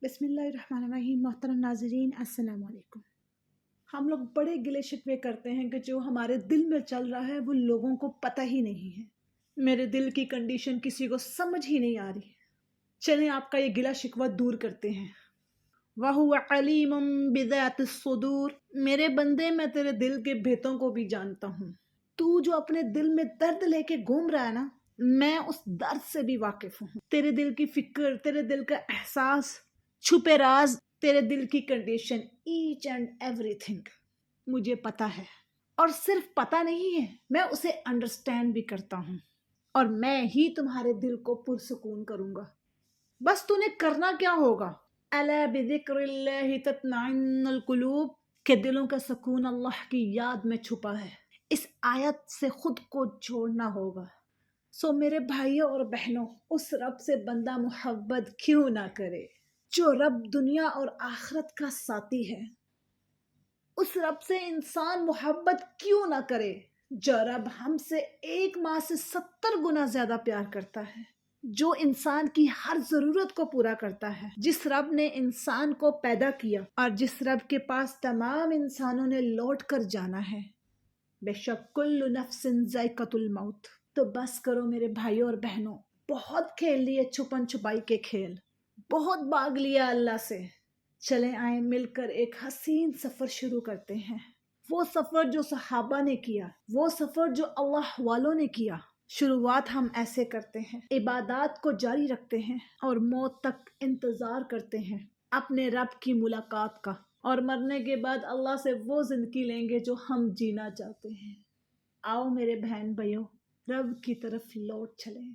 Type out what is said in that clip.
बिस्मिल्लाहिर्रहमानिर्रहीम। मोहतरम नाज़रीन, अस्सलाम वालेकुम। हम लोग बड़े गिले शिकवे करते हैं कि जो हमारे दिल में चल रहा है वो लोगों को पता ही नहीं है। मेरे दिल की कंडीशन किसी को समझ ही नहीं आ रही। चलें आपका ये गिला शिकवा दूर करते हैं। वहुव अलीमुम बिज़ातिस सुदूर। मेरे बंदे, मैं तेरे दिल के भेतों को भी जानता हूँ। तू जो अपने दिल में दर्द लेके घूम रहा है ना, मैं उस दर्द से भी वाकिफ हूँ। तेरे दिल की फिक्र, तेरे दिल का एहसास, छुपे राज, तेरे दिल की कंडीशन, ईच एंड एवरीथिंग मुझे पता है। और सिर्फ पता नहीं है, मैं उसे अंडरस्टैंड भी करता हूँ। और मैं ही तुम्हारे दिल को पुरसुकून करूँगा। बस तूने करना क्या होगा, अला बिज़िक्रिल्लाहि तत्मइन्नुल कुलूब, के दिलों का सुकून अल्लाह की याद में छुपा है। इस आयत से खुद को जोड़ना होगा। सो मेरे भाइयों और बहनों, उस रब से बंदा मोहब्बत क्यों ना करे जो रब दुनिया और आखिरत का साथी है। उस रब से इंसान मोहब्बत क्यों ना करे जो रब हमसे 1 माह से 70 गुना ज्यादा प्यार करता है, जो इंसान की हर जरूरत को पूरा करता है, जिस रब ने इंसान को पैदा किया और जिस रब के पास तमाम इंसानों ने लौट कर जाना है। बेशक कुल्लु नफ्सिन ज़ाइक़तुल मौत। तो बस करो मेरे भाइयों और बहनों, बहुत खेल लिए छुपन छुपाई के खेल, बहुत भाग लिया अल्लाह से। चले आए मिलकर एक हसीन सफर शुरू करते हैं। वो सफर जो सहाबा ने किया, वो सफर जो अल्लाह वालों ने किया। शुरुआत हम ऐसे करते हैं, इबादत को जारी रखते हैं और मौत तक इंतजार करते हैं अपने रब की मुलाकात का। और मरने के बाद अल्लाह से वो जिंदगी लेंगे जो हम जीना चाहते हैं। आओ मेरे बहन भाइयों, रब की तरफ लौट चलें।